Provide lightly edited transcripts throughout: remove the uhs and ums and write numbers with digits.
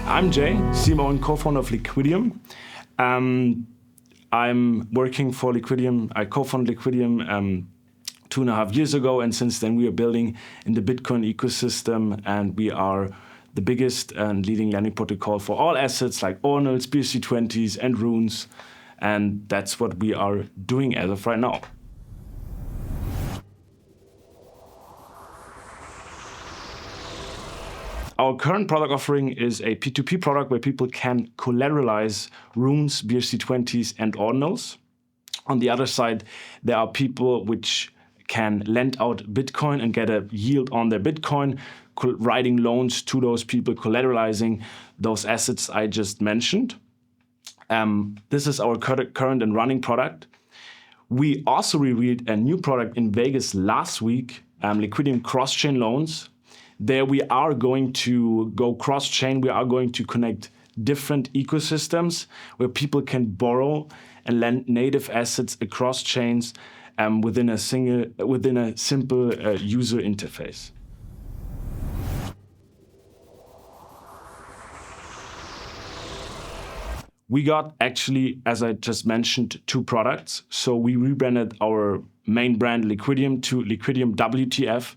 I'm Jay, CMO and co-founder of Liquidium. I'm working for Liquidium. I co-founded Liquidium 2.5 years ago, and since then we are building in the Bitcoin ecosystem, and we are the biggest and leading lending protocol for all assets like ordinals, BRC20s, and runes, and that's what we are doing as of right now. Our current product offering is a P2P product where people can collateralize runes, BRC20s, and ordinals. On the other side, there are people which can lend out Bitcoin and get a yield on their Bitcoin, writing loans to those people, collateralizing those assets I just mentioned. This is our current and running product. We also revealed a new product in Vegas last week, Liquidium cross-chain loans. There we are going to go cross-chain. We are going to connect different ecosystems where people can borrow and lend native assets across chains within a simple user interface. We got actually, as I just mentioned, 2 products. So we rebranded our main brand Liquidium to Liquidium.wtf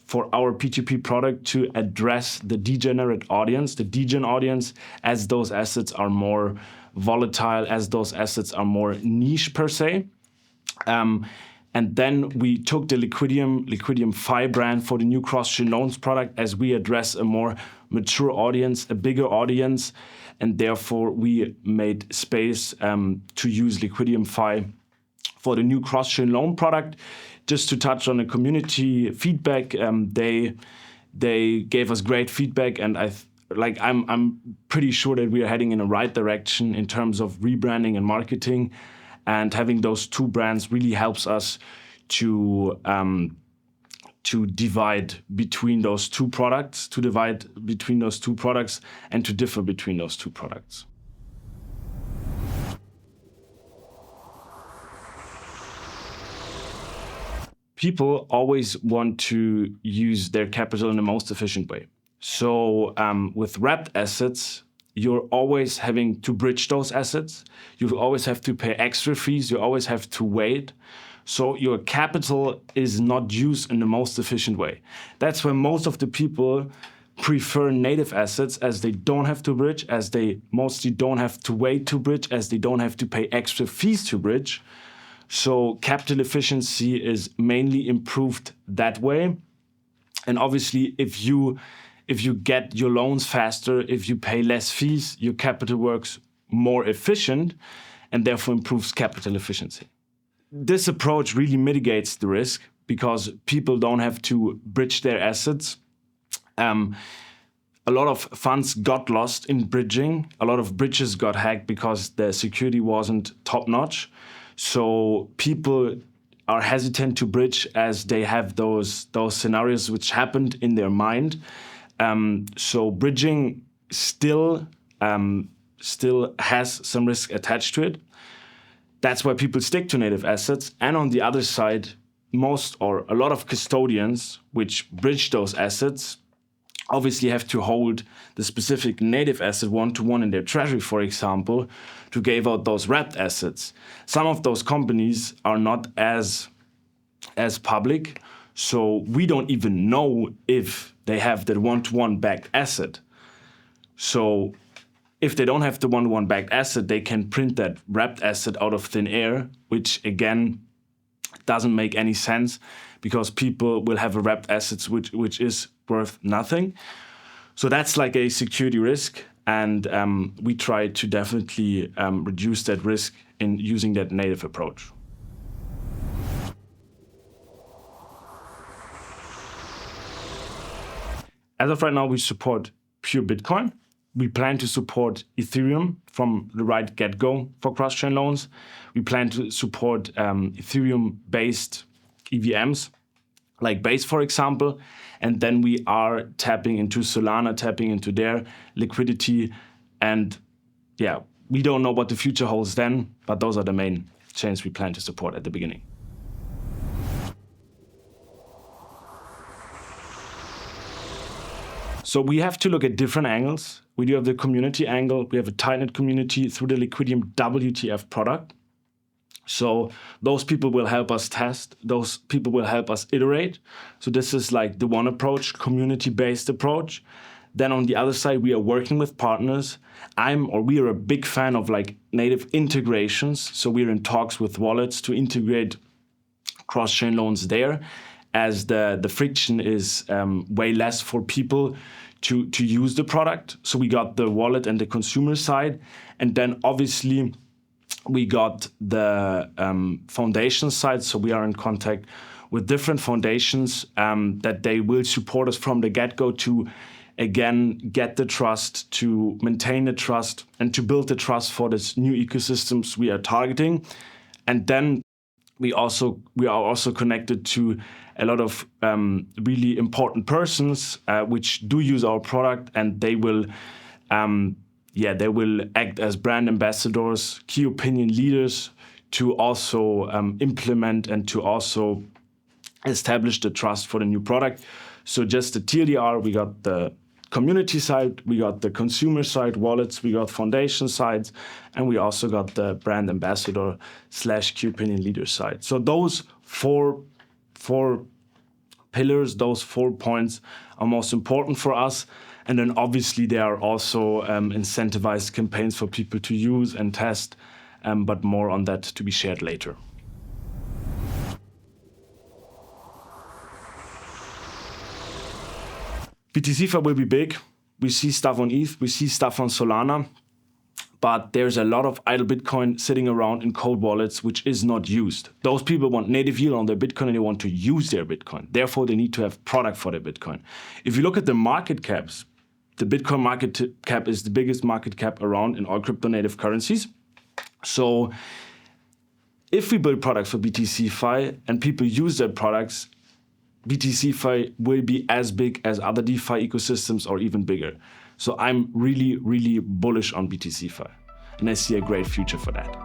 for our P2P product to address the degenerate audience, the degen audience, as those assets are more volatile, as those assets are more niche per se. And then we took the Liquidium.fi brand for the new cross-chain loans product as we address a more mature audience, a bigger audience, and therefore we made space to use Liquidium.fi for the new cross-chain loan product. Just to touch on the community feedback, they gave us great feedback, and I'm pretty sure that we are heading in the right direction in terms of rebranding and marketing, and having those 2 brands really helps us to divide between those 2 products, and to differ between those 2 products. People always want to use their capital in the most efficient way. So with wrapped assets, you're always having to bridge those assets. You always have to pay extra fees. You always have to wait. So your capital is not used in the most efficient way. That's why most of the people prefer native assets, as they don't have to bridge, as they mostly don't have to wait to bridge, as they don't have to pay extra fees to bridge. So capital efficiency is mainly improved that way. And obviously, if you get your loans faster, if you pay less fees, your capital works more efficient and therefore improves capital efficiency. This approach really mitigates the risk because people don't have to bridge their assets. A lot of funds got lost in bridging. A lot of bridges got hacked because the security wasn't top-notch. So people are hesitant to bridge as they have those scenarios which happened in their mind. So bridging still has some risk attached to it. That's why people stick to native assets. And on the other side, a lot of custodians which bridge those assets obviously have to hold the specific native asset one-to-one in their treasury, for example, to give out those wrapped assets. Some of those companies are not as public, so we don't even know if they have the one-to-one backed asset. So if they don't have the one-to-one backed asset, they can print that wrapped asset out of thin air, which again doesn't make any sense because people will have a wrapped asset which is worth nothing. So that's like a security risk, and we try to definitely reduce that risk in using that native approach. As of right now, we support pure Bitcoin. We plan to support Ethereum from the right get-go for cross-chain loans. We plan to support Ethereum-based EVMs, like Base, for example. And then we are tapping into Solana, tapping into their liquidity. And yeah, we don't know what the future holds then, but those are the main chains we plan to support at the beginning. So we have to look at different angles. We do have the community angle. We have a tight-knit community through the Liquidium.wtf product. So those people will help us test. Those people will help us iterate. So this is like the one approach, community-based approach. Then on the other side, we are working with partners. We are a big fan of like native integrations. So we're in talks with wallets to integrate cross-chain loans there, as the friction is way less for people to use the product. So we got the wallet and the consumer side. And then obviously we got the foundation side. So we are in contact with different foundations that they will support us from the get-go to, again, get the trust, to maintain the trust, and to build the trust for this new ecosystems we are targeting. And then we are also connected to a lot of really important persons which do use our product, and they will act as brand ambassadors, key opinion leaders, to also implement and to also establish the trust for the new product. So just the TLDR, we got the community side, we got the consumer side, wallets, we got foundation sides, and we also got the brand ambassador / key opinion leader side. So those four pillars, those 4 points are most important for us. And then obviously there are also incentivized campaigns for people to use and test, but more on that to be shared later. BTCFi will be big. We see stuff on ETH, we see stuff on Solana, but there's a lot of idle Bitcoin sitting around in cold wallets which is not used. Those people want native yield on their Bitcoin and they want to use their Bitcoin. Therefore, they need to have product for their Bitcoin. If you look at the market caps, the Bitcoin market cap is the biggest market cap around in all crypto native currencies. So if we build products for BTCFi and people use their products, BTCFi will be as big as other DeFi ecosystems or even bigger. So I'm really, really bullish on BTCFi, and I see a great future for that.